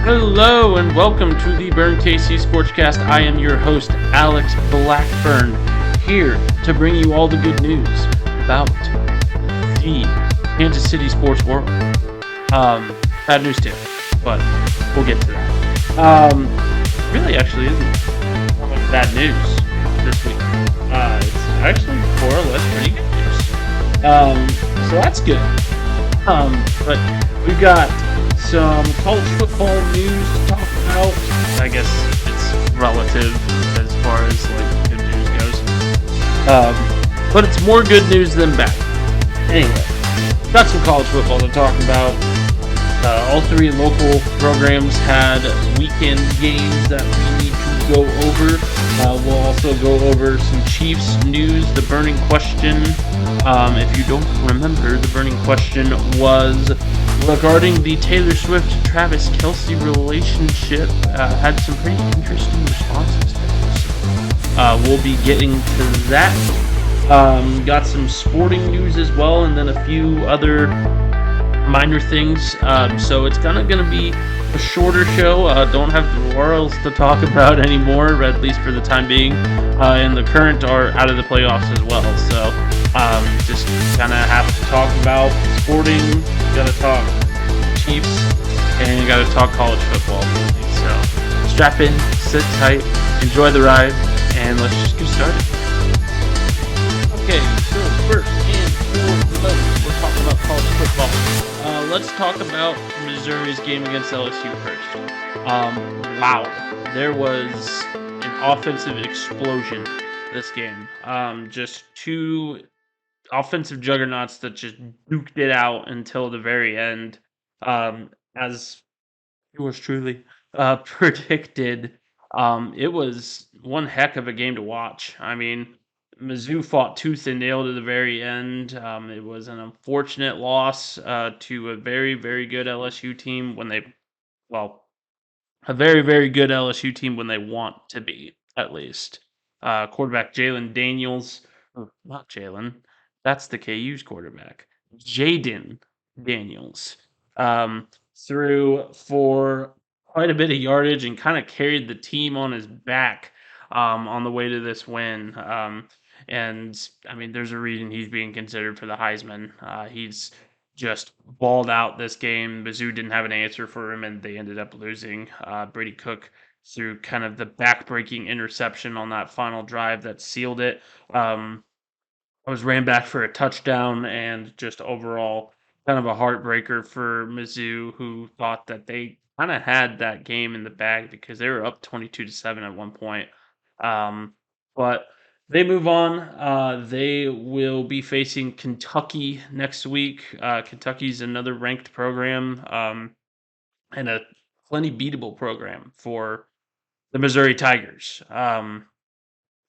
Hello and welcome to the Burn KC ScorchCast. I am your host, Alex Blackburn, here to bring you all the good news about the Kansas City sports world. Bad news too, but we'll get to that. Really actually isn't that much bad news this week. It's actually more or less pretty good news. So that's good. But we've got some college football news to talk about. I guess it's relative as far as like good news goes. But it's more good news than bad. Anyway, got some college football to talk about. All three local programs had weekend games that we need to go over. We'll also go over some Chiefs news. The burning question, if you don't remember, the burning question was regarding the Taylor Swift-Travis Kelce relationship. Had some pretty interesting responses there. We'll be getting to that. Got some sporting news as well, and then a few other minor things. So it's kind of going to be a shorter show. Don't have the Royals to talk about anymore, at least for the time being. And the Current are out of the playoffs as well. So just kind of have to talk about sporting. Got to talk Chiefs, and you got to talk college football. So strap in, sit tight, enjoy the ride, and let's just get started. Okay, so first and foremost, we're talking about college football. Let's talk about Missouri's game against LSU first. Wow, there was an offensive explosion this game. Just two offensive juggernauts that just duked it out until the very end. As it was truly predicted, it was one heck of a game to watch. I mean, Mizzou fought tooth and nail to the very end. It was an unfortunate loss to a very, very good LSU team a very, very good LSU team when they want to be, at least. Quarterback Jalen Daniels, not Jalen, that's the KU's quarterback. Jaden Daniels threw for quite a bit of yardage and kind of carried the team on his back on the way to this win. And I mean, there's a reason he's being considered for the Heisman. He's just balled out this game. Mizzou didn't have an answer for him, and they ended up losing. Brady Cook threw kind of the back-breaking interception on that final drive that sealed it. Was ran back for a touchdown, and just overall kind of a heartbreaker for Mizzou, who thought that they kind of had that game in the bag because they were up 22-7 at one point. But they move on. They will be facing Kentucky next week. Kentucky's another ranked program and a plenty beatable program for the Missouri Tigers.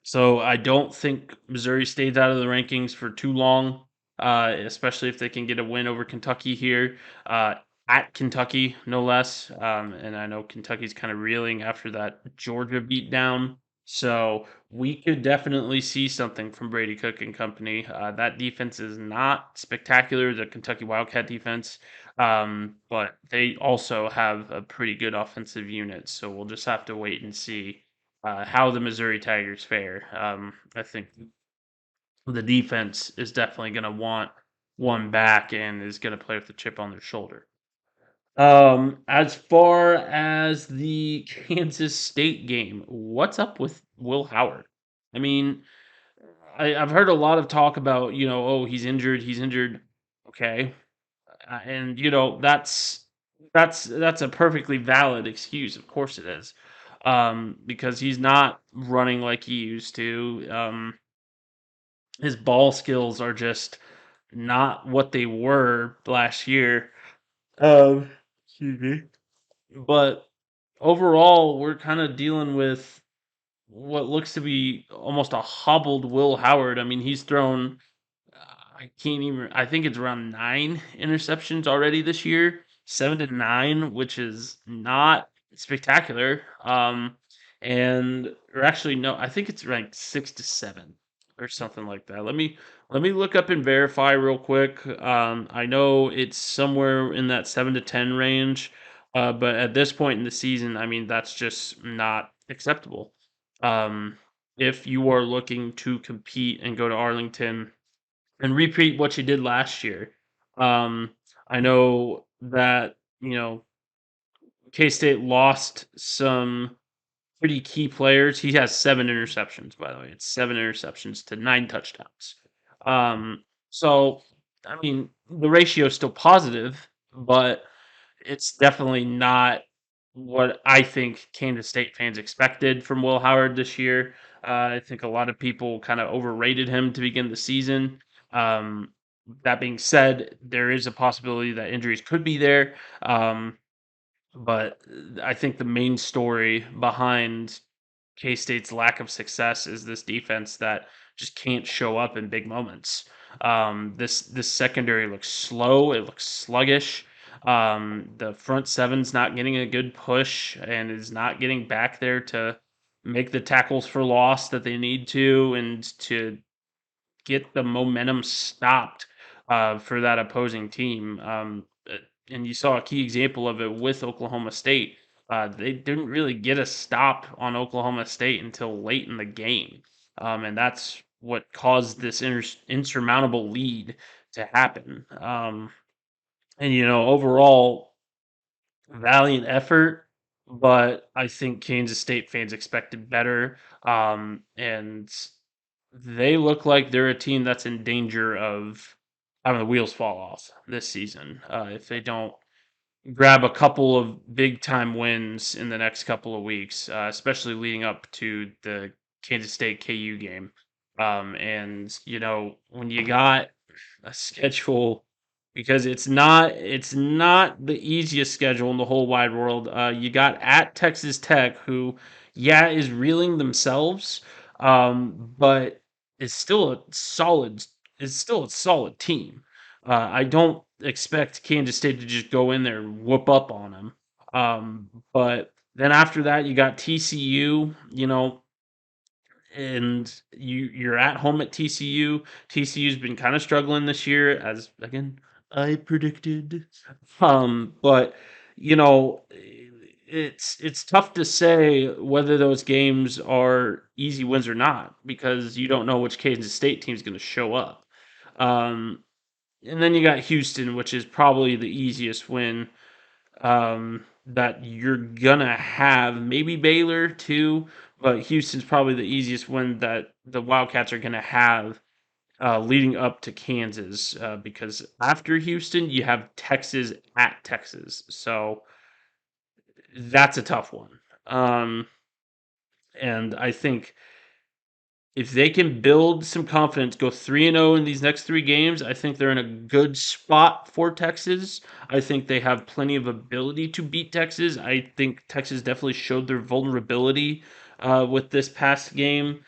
So I don't think Missouri stays out of the rankings for too long, especially if they can get a win over Kentucky here, at Kentucky, no less. And I know Kentucky's kind of reeling after that Georgia beatdown. So we could definitely see something from Brady Cook and company. That defense is not spectacular, the Kentucky Wildcat defense, but they also have a pretty good offensive unit. So we'll just have to wait and see how the Missouri Tigers fare. I think the defense is definitely going to want one back and is going to play with the chip on their shoulder. As far as the Kansas State game, what's up with Will Howard? I mean, I've heard a lot of talk about, oh, he's injured. Okay. And that's a perfectly valid excuse. Of course it is. Because he's not running like he used to. His ball skills are just not what they were last year. Excuse me. But overall, we're kind of dealing with what looks to be almost a hobbled Will Howard. I mean, he's thrown, I think it's around 9 interceptions already this year, 7 to 9, which is not spectacular. Or actually, no, I think it's ranked 6 to 7 or something like that. Let me look up and verify real quick. I know it's somewhere in that 7 to 10 range. But at this point in the season, I mean, that's just not acceptable. Um, if you are looking to compete and go to Arlington and repeat what you did last year, um, I know that K State lost some pretty key players. He has 7 interceptions, by the way. It's 7 interceptions to 9 touchdowns. So I mean, the ratio is still positive, but it's definitely not what I think Kansas State fans expected from Will Howard this year. I think a lot of people kind of overrated him to begin the season. Um, that being said, there is a possibility that injuries could be there. But I think the main story behind K State's lack of success is this defense that just can't show up in big moments. This secondary looks slow. It looks sluggish. The front seven's not getting a good push and is not getting back there to make the tackles for loss that they need to and to get the momentum stopped for that opposing team. And you saw a key example of it with Oklahoma State. They didn't really get a stop on Oklahoma State until late in the game. And that's what caused this insurmountable lead to happen. Overall, valiant effort, but I think Kansas State fans expected better. And they look like they're a team that's in danger of having the wheels fall off this season if they don't grab a couple of big time wins in the next couple of weeks, especially leading up to the Kansas State KU game. And when you got a schedule, because it's not the easiest schedule in the whole wide world. You got at Texas Tech, who is reeling themselves, but is still a solid team. I don't expect Kansas State to just go in there and whoop up on them. But then after that, you got TCU, and you're at home at TCU. TCU's been kind of struggling this year, as again I predicted. But it's tough to say whether those games are easy wins or not because you don't know which Kansas State team's going to show up. Um, and then you got Houston, which is probably the easiest win that you're gonna have. Maybe Baylor too, but Houston's probably the easiest win that the Wildcats are gonna have leading up to Kansas. Because after Houston, you have Texas at Texas, so that's a tough one. And I think if they can build some confidence, go 3-0 in these next 3 games, I think they're in a good spot for Texas. I think they have plenty of ability to beat Texas. I think Texas definitely showed their vulnerability with this past game.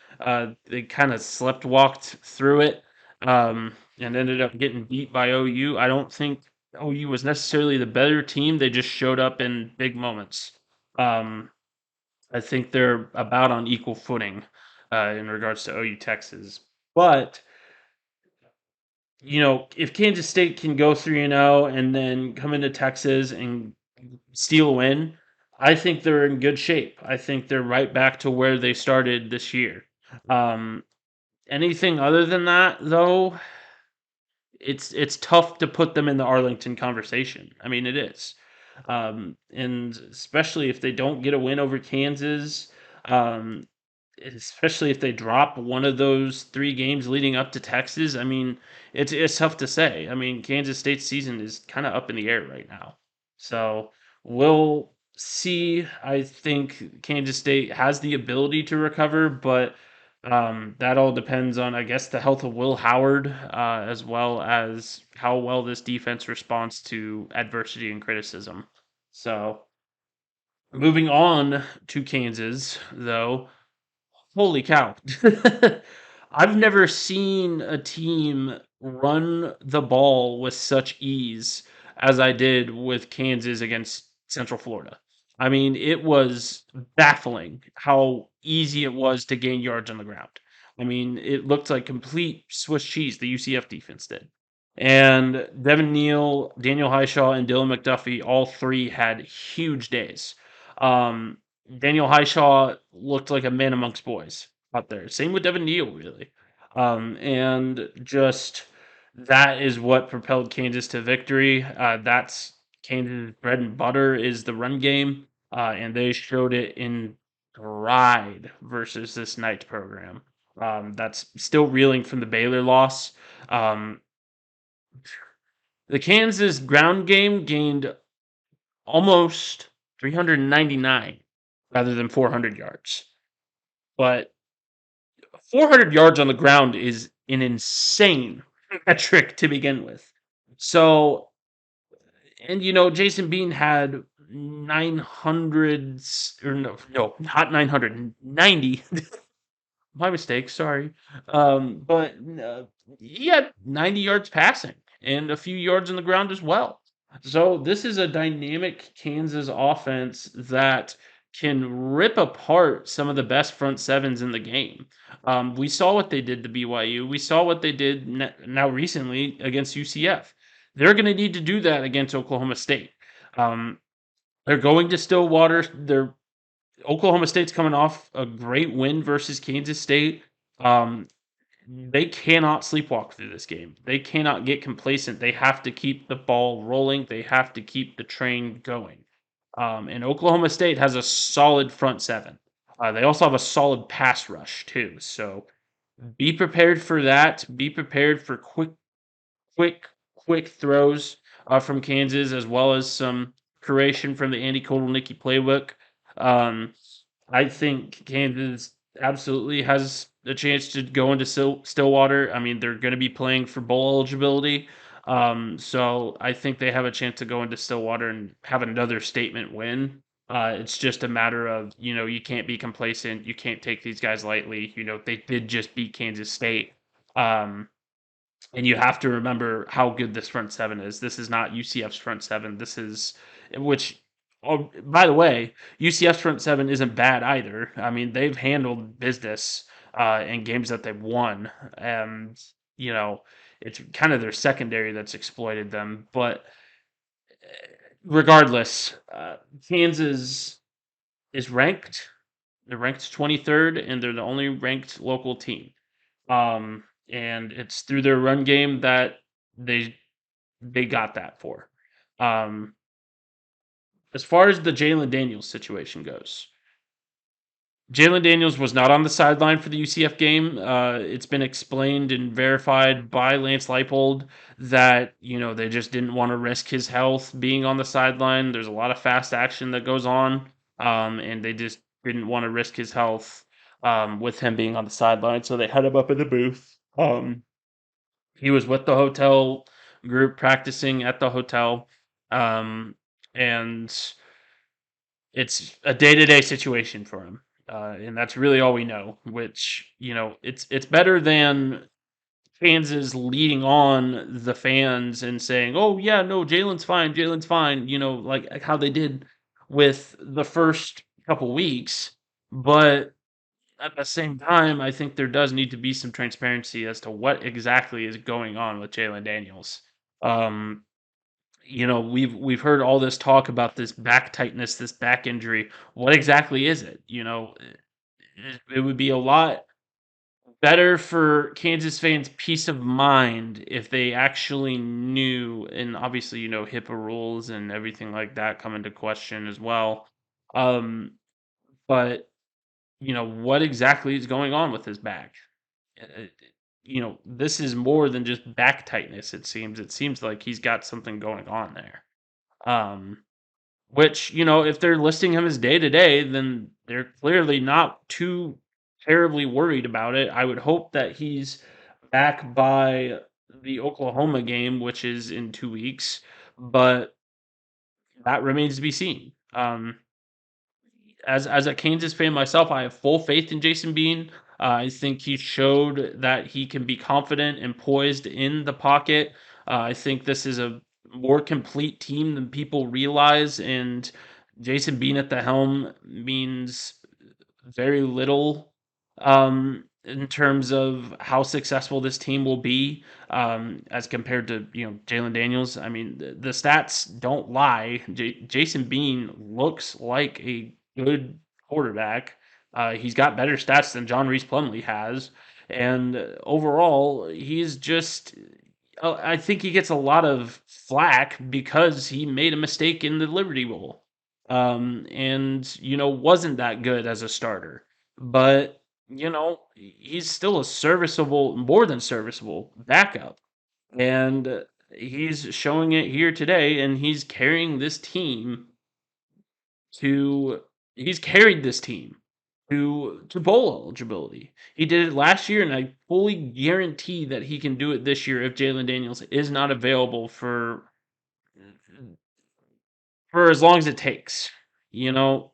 They kind of walked through it and ended up getting beat by OU. I don't think OU was necessarily the better team. They just showed up in big moments. Um, I think they're about on equal footing in regards to OU Texas. But if Kansas State can go 3-0 and then come into Texas and steal a win, I think they're in good shape. I think they're right back to where they started this year. Um, Anything other than that, though, it's tough to put them in the Arlington conversation. I mean, it is, and especially if they don't get a win over Kansas, um, especially if they drop one of those 3 games leading up to Texas. I mean, it's tough to say. I mean, Kansas State's season is kind of up in the air right now, so we'll see. I think Kansas State has the ability to recover, but that all depends on, I guess, the health of Will Howard, as well as how well this defense responds to adversity and criticism. So, moving on to Kansas, though, holy cow. I've never seen a team run the ball with such ease as I did with Kansas against Central Florida. I mean, it was baffling how easy it was to gain yards on the ground. I mean, it looked like complete Swiss cheese, the UCF defense did. And Devin Neal, Daniel Highshaw, and Dylan McDuffie, all three had huge days. Um, Daniel Highshaw looked like a man amongst boys out there. Same with Devin Neal, really. And just that is what propelled Kansas to victory. That's Kansas' bread and butter is the run game, and they showed it in stride versus this Knights program. That's still reeling from the Baylor loss. Um, the Kansas ground game gained almost 399 rather than 400 yards. But 400 yards on the ground is an insane metric to begin with. So, and Jason Bean had 900s, or no, not 990. My mistake, sorry. But he had 90 yards passing and a few yards on the ground as well. So this is a dynamic Kansas offense that can rip apart some of the best front sevens in the game. We saw what they did to BYU. We saw what they did now recently against UCF. They're going to need to do that against Oklahoma State. They're going to Stillwater. Oklahoma State's coming off a great win versus Kansas State. They cannot sleepwalk through this game. They cannot get complacent. They have to keep the ball rolling. They have to keep the train going. And Oklahoma State has a solid front seven. They also have a solid pass rush too. So be prepared for that. Be prepared for quick throws from Kansas, as well as some creation from the Andy Kotelnicki playbook. Um, I think Kansas absolutely has a chance to go into Stillwater. I mean, they're going to be playing for bowl eligibility. So I think they have a chance to go into Stillwater and have another statement win. It's just a matter of, you can't be complacent. You can't take these guys lightly. They did just beat Kansas State. And you have to remember how good this front seven is. This is not UCF's front seven. This is, which, oh, by the way, UCF's front seven isn't bad either. I mean, they've handled business in games that they've won. And, it's kind of their secondary that's exploited them. But regardless, Kansas is ranked. They're ranked 23rd, and they're the only ranked local team. And it's through their run game that they got that for. Um, as far as the Jalen Daniels situation goes, Jalen Daniels was not on the sideline for the UCF game. It's been explained and verified by Lance Leipold that they just didn't want to risk his health being on the sideline. There's a lot of fast action that goes on, and they just didn't want to risk his health with him being on the sideline. So they had him up in the booth. He was with the hotel group practicing at the hotel, and it's a day-to-day situation for him, and that's really all we know. Which it's better than Kansas leading on the fans and saying, "Oh yeah, no, Jalen's fine, Jalen's fine." Like how they did with the first couple weeks, but at the same time, I think there does need to be some transparency as to what exactly is going on with Jalen Daniels. Um, we've heard all this talk about this back tightness, this back injury. What exactly is it? It would be a lot better for Kansas fans' peace of mind if they actually knew, and obviously, HIPAA rules and everything like that come into question as well. But what exactly is going on with his back? Uh, this is more than just back tightness, it seems. It seems like he's got something going on there. Um, which, if they're listing him as day to day, then they're clearly not too terribly worried about it. I would hope that he's back by the Oklahoma game, which is in 2 weeks, but that remains to be seen. As a Kansas fan myself, I have full faith in Jason Bean. I think he showed that he can be confident and poised in the pocket. I think this is a more complete team than people realize, and Jason Bean at the helm means very little in terms of how successful this team will be, as compared to Jalen Daniels. I mean, the stats don't lie. Jason Bean looks like a good quarterback. He's got better stats than John Reese Plumlee has, and overall, he's just. I think he gets a lot of flack because he made a mistake in the Liberty Bowl, and wasn't that good as a starter. But he's still a serviceable, more than serviceable backup. And he's showing it here today, and to, he's carried this team to bowl eligibility. He did it last year, and I fully guarantee that he can do it this year if Jalen Daniels is not available for as long as it takes, to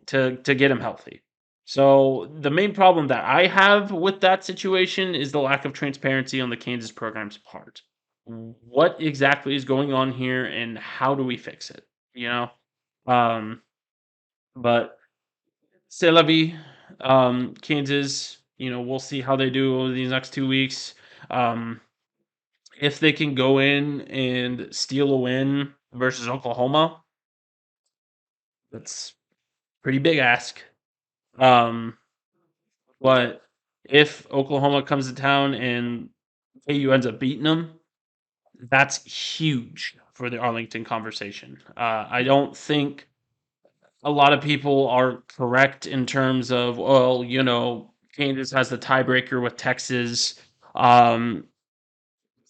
get him healthy. So the main problem that I have with that situation is the lack of transparency on the Kansas program's part. What exactly is going on here, and how do we fix it? You know, um, but c'est la vie. Kansas. We'll see how they do over these next 2 weeks. Um, if they can go in and steal a win versus Oklahoma, that's pretty big ask. Um, but if Oklahoma comes to town and KU ends up beating them, that's huge for the Arlington conversation. I don't think a lot of people are correct in terms of, well, Kansas has the tiebreaker with Texas. Um,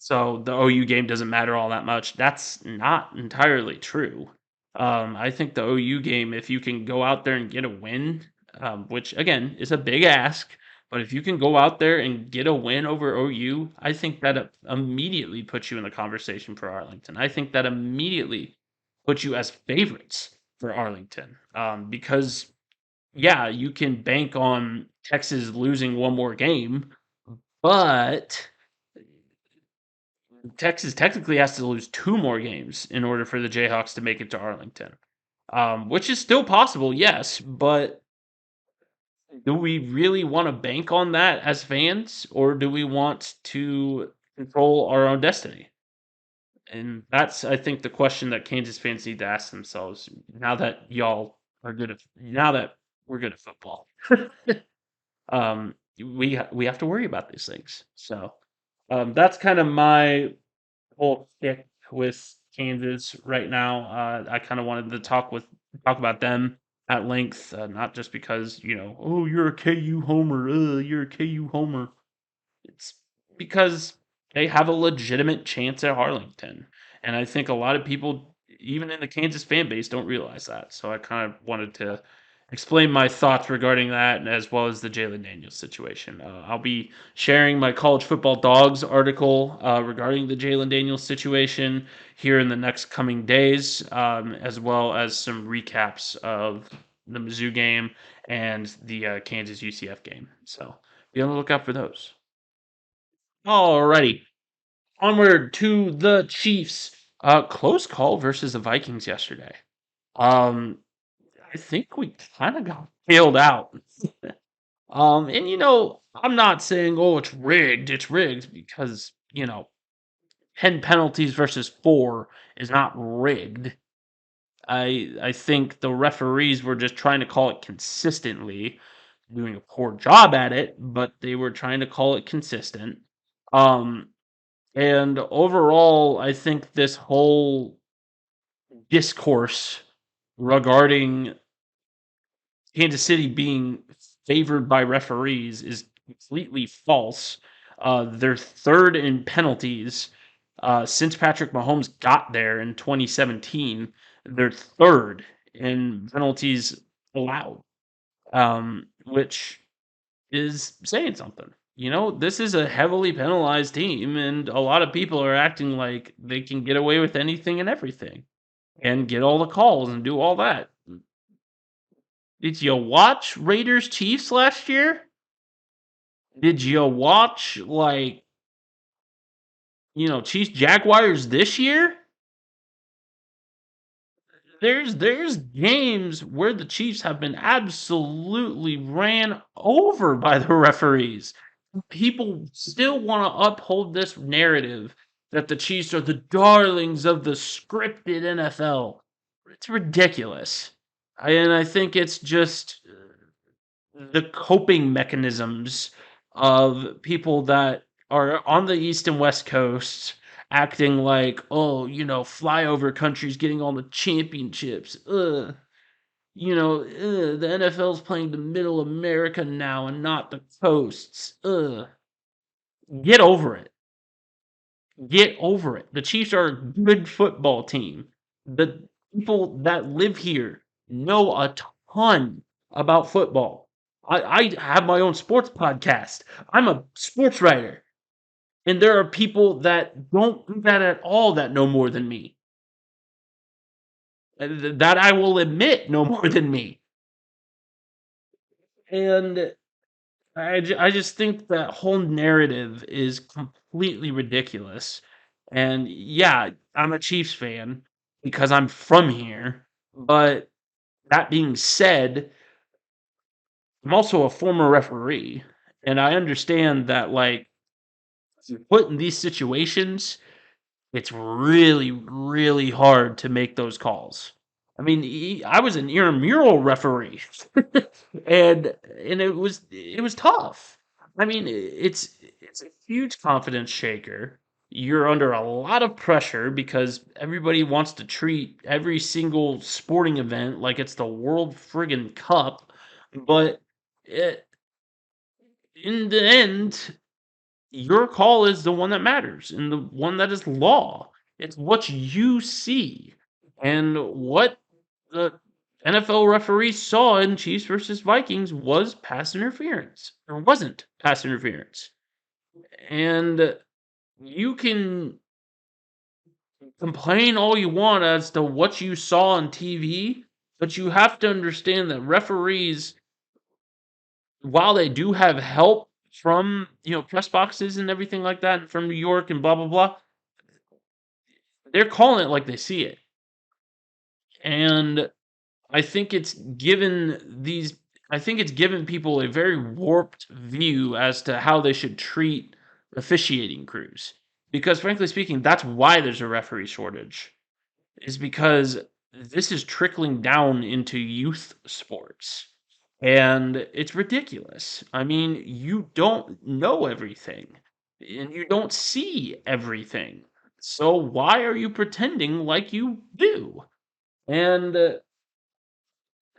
So the OU game doesn't matter all that much. That's not entirely true. I think the OU game, if you can go out there and get a win, which again is a big ask, but if you can go out there and get a win over OU, I think that immediately puts you in the conversation for Arlington. I think that immediately puts you as favorites for Arlington, because yeah, you can bank on Texas losing one more game, but Texas technically has to lose two more games in order for the Jayhawks to make it to Arlington, which is still possible, yes. But do we really want to bank on that as fans, or do we want to control our own destiny? And that's, I think, the question that Kansas fans need to ask themselves now that now that we're good at football. We have to worry about these things. So that's kind of my whole stick with Kansas right now. I kind of wanted to talk about them at length, not just because oh, you're a KU homer, you're a KU homer. It's because they have a legitimate chance at Harlington, and I think a lot of people, even in the Kansas fan base, don't realize that. So I kind of wanted to explain my thoughts regarding that, as well as the Jalen Daniels situation. I'll be sharing my College Football Dogs article regarding the Jalen Daniels situation here in the next coming days, as well as some recaps of the Mizzou game and the Kansas UCF game. So be on the lookout for those. Alrighty, onward to the Chiefs. Close call versus the Vikings yesterday. Um, I think we kind of got bailed out. And I'm not saying, oh, it's rigged. It's rigged because 10 penalties versus 4 is not rigged. I think the referees were just trying to call it consistently, doing a poor job at it, but they were trying to call it consistent. And overall, I think this whole discourse regarding Kansas City being favored by referees is completely false. They're third in penalties since Patrick Mahomes got there in 2017. They're third in penalties allowed, which is saying something. This is a heavily penalized team, and a lot of people are acting like they can get away with anything and everything and get all the calls and do all that. Did you watch Raiders Chiefs last year? Did you watch Chiefs Jaguars this year? There's games where the Chiefs have been absolutely ran over by the referees. people still want to uphold this narrative that the Chiefs are the darlings of the scripted NFL. It's ridiculous. And I think it's just the coping mechanisms of people that are on the East and West Coasts acting like, oh, flyover countries getting all the championships. The NFL's playing the middle America now and not the coasts. Get over it. Get over it. The Chiefs are a good football team. The people that live here know a ton about football. I have my own sports podcast. I'm a sports writer. And there are people that don't do that at all that know more than me. That I will admit know more than me. And I just think that whole narrative is completely ridiculous. And yeah, I'm a Chiefs fan because I'm from here. But that being said, I'm also a former referee. And I understand that, like, if you're put in these situations, it's really, really hard to make those calls. I mean, I was an intramural referee, and it was tough. I mean, it's a huge confidence shaker. You're under a lot of pressure because everybody wants to treat every single sporting event like it's the World Friggin' Cup, but it, in the end, your call is the one that matters and the one that is law. It's what you see. And what the NFL referees saw in Chiefs versus Vikings was pass interference. Or wasn't pass interference. And you can complain all you want as to what you saw on TV, but you have to understand that referees, while they do have help from press boxes and everything like that, and from New York and blah blah blah, they're calling it like they see it. And I think it's given these I think it's given people a very warped view as to how they should treat officiating crews. Because frankly speaking, that's why there's a referee shortage. Is because this is trickling down into youth sports. And it's ridiculous. I mean, you don't know everything and you don't see everything. So why are you pretending like you do? And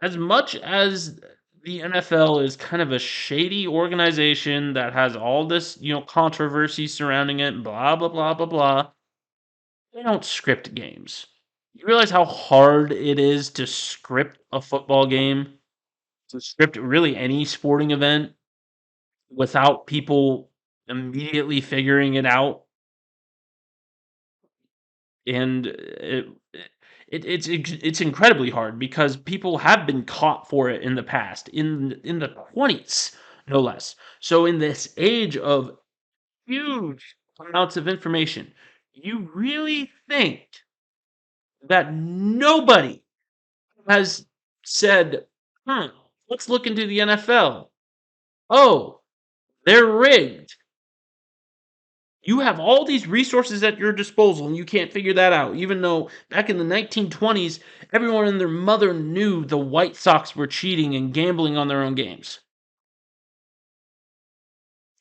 as much as the NFL is kind of a shady organization that has all this, controversy surrounding it, blah blah blah blah blah, they don't script games. You realize how hard it is to script a football game, to script really any sporting event without people immediately figuring it out, and it's incredibly hard because people have been caught for it in the past, in the 20s, no less. So in this age of huge amounts of information, you really think that nobody has said, let's look into the NFL. Oh, they're rigged. You have all these resources at your disposal and you can't figure that out, even though back in the 1920s, everyone and their mother knew the White Sox were cheating and gambling on their own games.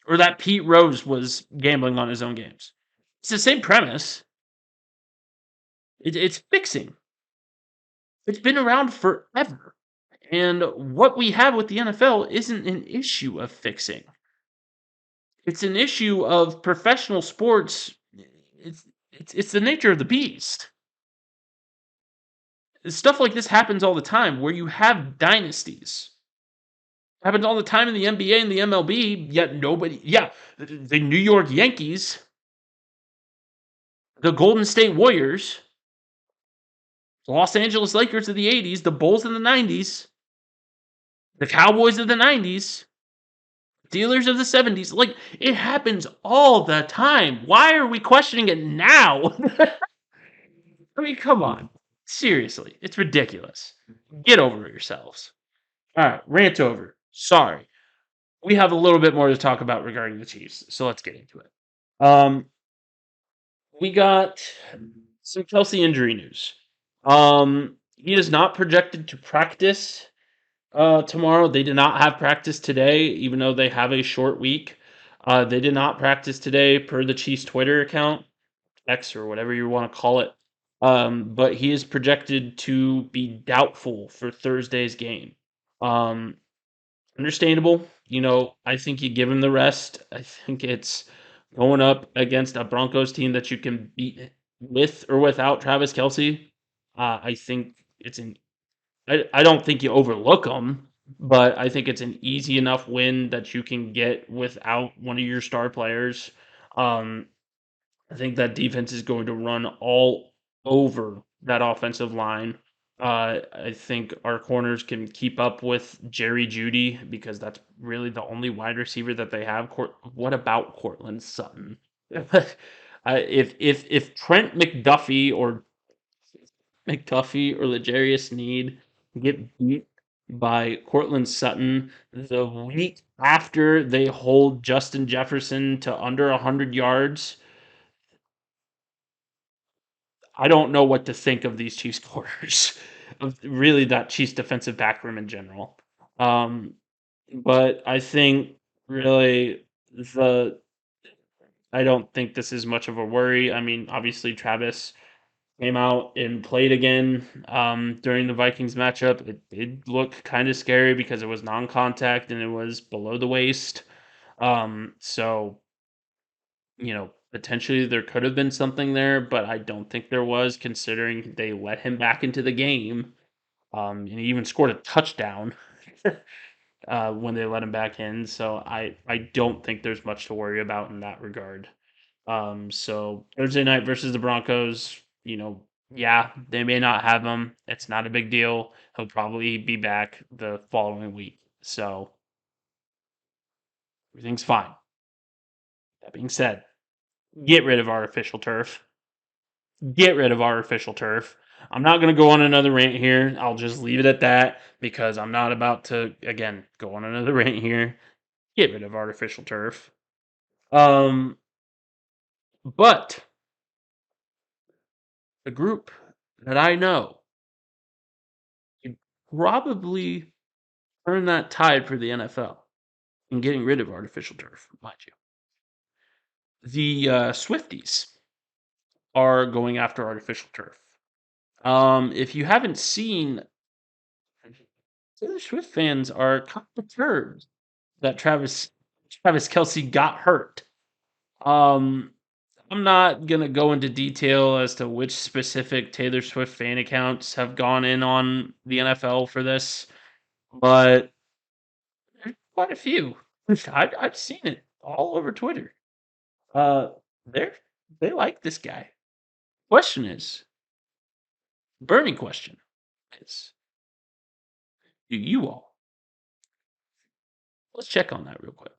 Or that Pete Rose was gambling on his own games. It's the same premise. It's fixing. It's been around forever. And what we have with the NFL isn't an issue of fixing. It's an issue of professional sports. It's the nature of the beast. Stuff like this happens all the time where you have dynasties. It happens all the time in the NBA and the MLB, yet nobody. Yeah, the New York Yankees, the Golden State Warriors, the Los Angeles Lakers of the 80s, the Bulls in the 90s, the Cowboys of the 90s, Steelers of the 70s. Like, it happens all the time. Why are we questioning it now? I mean, come on. Seriously, it's ridiculous. Get over yourselves. All right, rant over. Sorry. we have a little bit more to talk about regarding the Chiefs, so let's get into it. Um, we got some Kelsey injury news. He is not projected to practice tomorrow. They did not have practice today, even though they have a short week. They did not practice today per the Chiefs Twitter account, X or whatever you want to call it. But he is projected to be doubtful for Thursday's game. Um, Understandable. I think you give him the rest. I think it's going up against a Broncos team that you can beat with or without Travis Kelsey. I think it's an. I don't think you overlook them, but I think it's an easy enough win that you can get without one of your star players. Um, I think that defense is going to run all over that offensive line. I think our corners can keep up with Jerry Judy because that's really the only wide receiver that they have. What about Cortland Sutton? If Trent McDuffie or Legarius Sneed get beat by Cortland Sutton the week after they hold Justin Jefferson to under 100 yards, I don't know what to think of these Chiefs quarters, of really that Chiefs defensive back room in general. Um, but I think really the I don't think this is much of a worry. I mean, obviously Travis came out and played again during the Vikings matchup. It did look kind of scary because it was non-contact and it was below the waist. So potentially there could have been something there, but I don't think there was, considering they let him back into the game. And he even scored a touchdown when they let him back in. So I don't think there's much to worry about in that regard. So Thursday night versus the Broncos, yeah, they may not have him. It's not a big deal. He'll probably be back the following week. So everything's fine. That being said, get rid of artificial turf. Get rid of artificial turf. I'm not going to go on another rant here. I'll just leave it at that because I'm not about to, again, go on another rant here. Get rid of artificial turf. But the group that I know could probably turn that tide for the NFL in getting rid of artificial turf, mind you. The Swifties are going after artificial turf. If you haven't seen, Taylor Swift fans are kind of perturbed that Travis Kelsey got hurt. Um, I'm not gonna go into detail as to which specific Taylor Swift fan accounts have gone in on the NFL for this, but there's quite a few. I've seen it all over Twitter. Uh, they they like this guy. Question is, burning question is, do you all? Let's check on that real quick.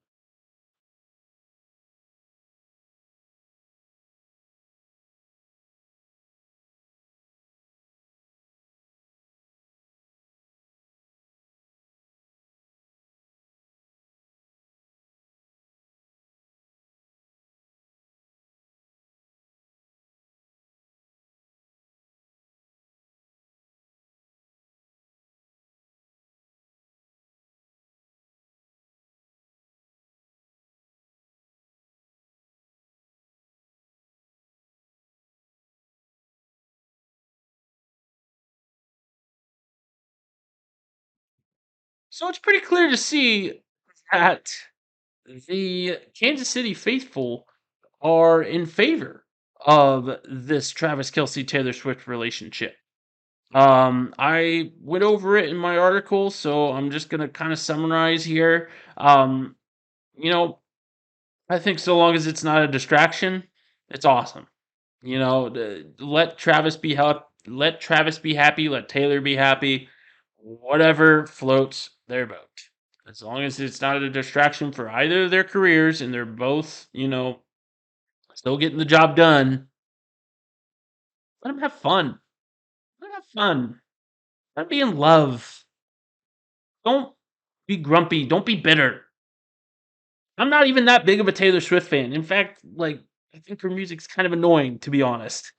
So it's pretty clear to see that the Kansas City faithful are in favor of this Travis Kelsey Taylor Swift relationship. I went over it in my article, so I'm just gonna kind of summarize here. You know, I think so long as it's not a distraction, it's awesome. Let Travis be let Travis be happy, let Taylor be happy. Whatever floats their boat. As long as it's not a distraction for either of their careers and they're both, still getting the job done, let them have fun. Let them have fun. Let them be in love. Don't be grumpy. Don't be bitter. I'm not even that big of a Taylor Swift fan. In fact, like, I think her music's kind of annoying, to be honest.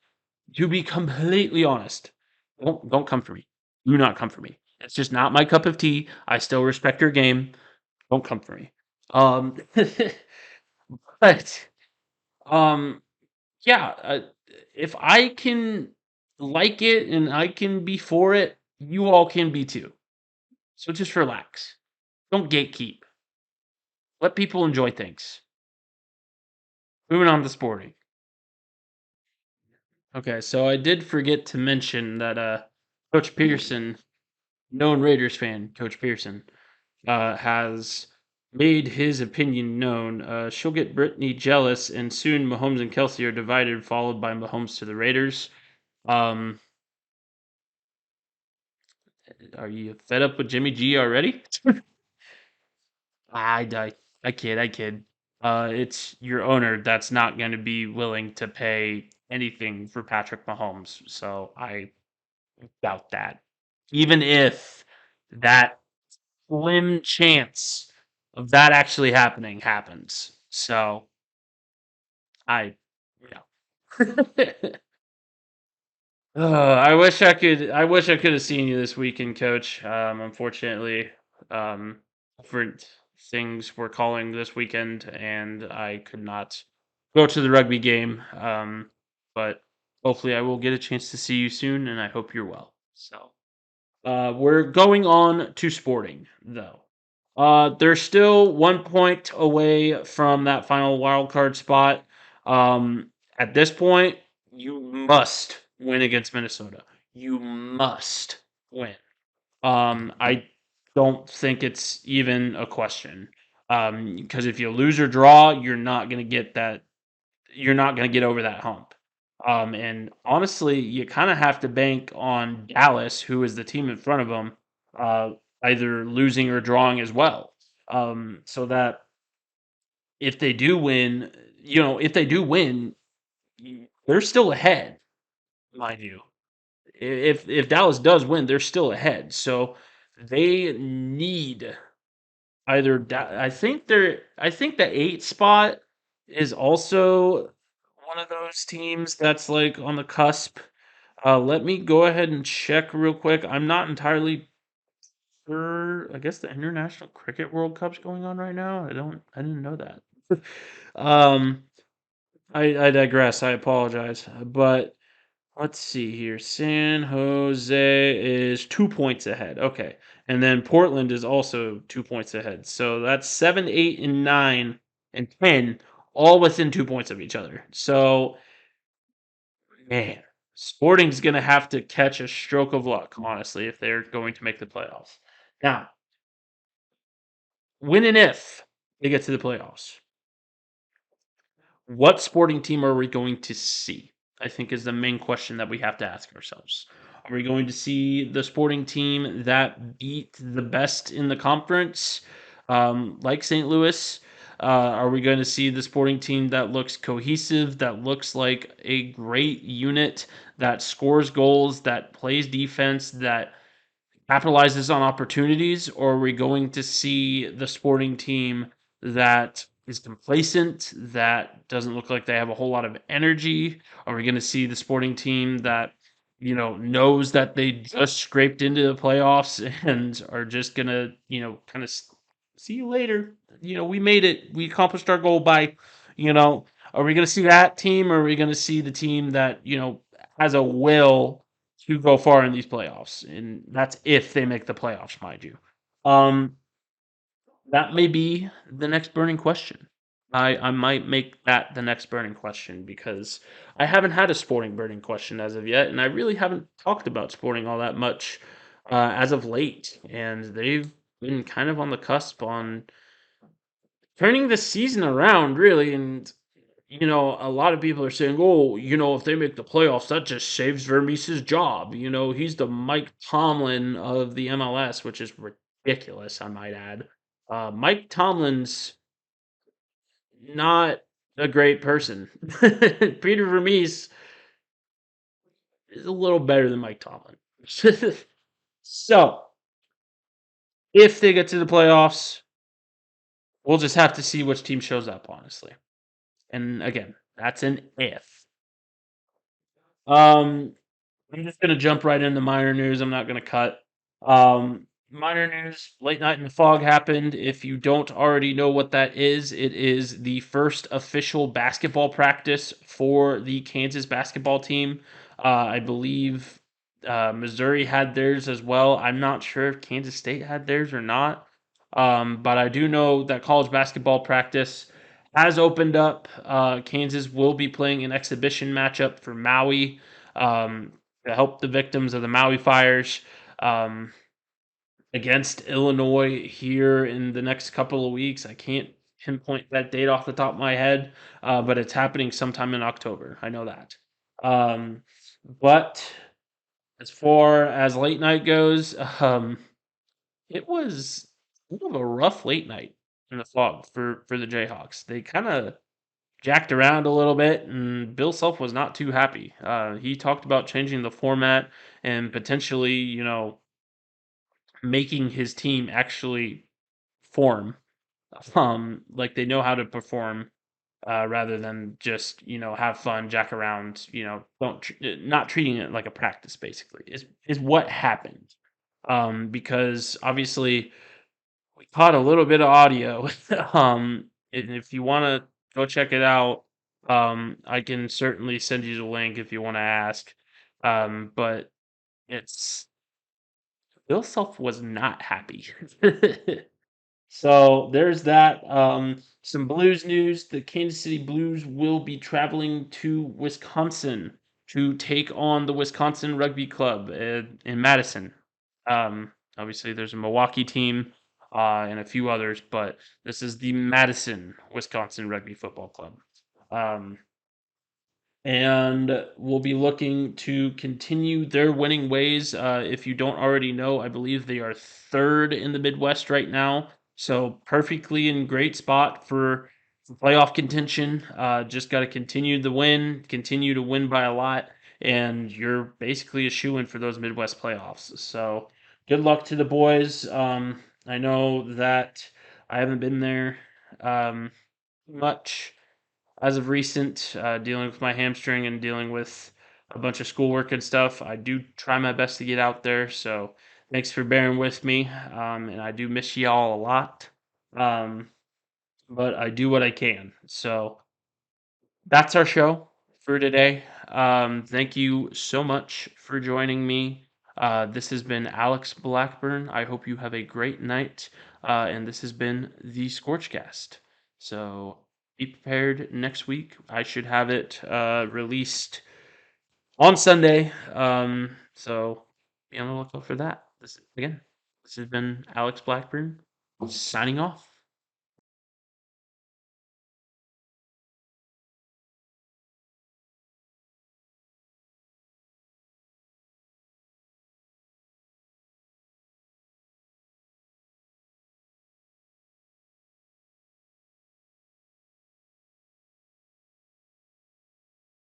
To be completely honest, don't come for me. Do not come for me. It's just not my cup of tea. I still respect her game. Don't come for me. Um, but um, yeah. If I can like it and I can be for it, you all can be too. So just relax. Don't gatekeep. Let people enjoy things. Moving on to sporting. Okay, so I did forget to mention that Coach Pearson, known Raiders fan, Coach Pearson, has made his opinion known. She'll get Brittany jealous, and soon Mahomes and Kelsey are divided, followed by Mahomes to the Raiders. Um, are you fed up with Jimmy G already? I, I kid. It's your owner that's not going to be willing to pay anything for Patrick Mahomes, so I doubt that. Even if that slim chance of that actually happening happens. So I, you know. I wish I could have seen you this weekend, Coach. Unfortunately, um, different things were calling this weekend, and I could not go to the rugby game. But hopefully, I will get a chance to see you soon, and I hope you're well. So. We're going on to sporting, though. They're still 1 point away from that final wild card spot. At this point, you must win against Minnesota. You must win. I don't think it's even a question. Because if you lose or draw, you're not going to get that. You're not going to get over that hump. And honestly, you kind of have to bank on Dallas, who is the team in front of them, uh, either losing or drawing as well. So that if they do win, if they do win, they're still ahead, mind you. If Dallas does win, they're still ahead. So they need I think the 8 spot is also one of those teams that's like on the cusp. Let me go ahead and check real quick. I'm not entirely sure. I guess the International Cricket World Cup's going on right now. I didn't know that. um, I digress. I apologize. But let's see here. San Jose is 2 points ahead. Okay. And then Portland is also 2 points ahead. So that's 7, 8, and 9 and 10, all within 2 points of each other. So, man, Sporting's going to have to catch a stroke of luck, honestly, if they're going to make the playoffs. Now, when and if they get to the playoffs, what sporting team are we going to see? I think is the main question that we have to ask ourselves. Are we going to see the sporting team that beat the best in the conference, like St. Louis? Are we going to see the sporting team that looks cohesive, that looks like a great unit, that scores goals, that plays defense, that capitalizes on opportunities, or are we going to see the sporting team that is complacent, that doesn't look like they have a whole lot of energy? Are we going to see the sporting team that knows that they just scraped into the playoffs and are just going to kind of see you later? We made it. We accomplished our goal by, you know. Are we going to see that team, or are we going to see the team that has a will to go far in these playoffs? And that's if they make the playoffs, mind you. Um, that may be the next burning question. I might make that the next burning question because I haven't had a sporting burning question as of yet, and I really haven't talked about sporting all that much as of late. And they've been kind of on the cusp on turning the season around, really. And a lot of people are saying, "Oh, if they make the playoffs, that just saves Vermees's job." He's the Mike Tomlin of the MLS, which is ridiculous, I might add. Mike Tomlin's not a great person. Peter Vermees is a little better than Mike Tomlin. So, if they get to the playoffs, We'll just have to see which team shows up, honestly. And again, that's an if. Um, I'm just gonna jump right into minor news. I'm not gonna cut. Minor news: late night in the fog happened. If you don't already know what that is, it is the first official basketball practice for the Kansas basketball team. I believe Missouri had theirs as well. I'm not sure if Kansas State had theirs or not. But I do know that college basketball practice has opened up. Kansas will be playing an exhibition matchup for Maui. Um, to help the victims of the Maui fires um, against Illinois here in the next couple of weeks. I can't pinpoint that date off the top of my head, but it's happening sometime in October. I know that. Um, but as far as late night goes, it was kind of a rough late night in the fog for the Jayhawks. They kind of jacked around a little bit, and Bill Self was not too happy. He talked about changing the format and potentially, making his team actually form, like they know how to perform, rather than just have fun, jack around. Don't not treating it like a practice. Basically, is what happened. Because obviously we caught a little bit of audio. And if you want to go check it out, I can certainly send you the link if you want to ask. But it's Bill Self was not happy. So there's that. Some Blues news. The Kansas City Blues will be traveling to Wisconsin to take on the Wisconsin Rugby Club in Madison. Obviously, there's a Milwaukee team and a few others, but this is the Madison, Wisconsin Rugby Football Club. Um, and will be looking to continue their winning ways. If you don't already know, I believe they are third in the Midwest right now, so perfectly in great spot for playoff contention. Just got to continue to win by a lot, and you're basically a shoo-in for those Midwest playoffs. So good luck to the boys. I know that I haven't been there much as of recent, dealing with my hamstring and dealing with a bunch of schoolwork and stuff. I do try my best to get out there, so thanks for bearing with me. And I do miss y'all a lot, um, but I do what I can. So that's our show for today. Thank you so much for joining me. This has been Alex Blackburn. I hope you have a great night. And this has been the ScorchCast. So be prepared next week. I should have it released on Sunday. So be on the lookout for that. This has been Alex Blackburn signing off.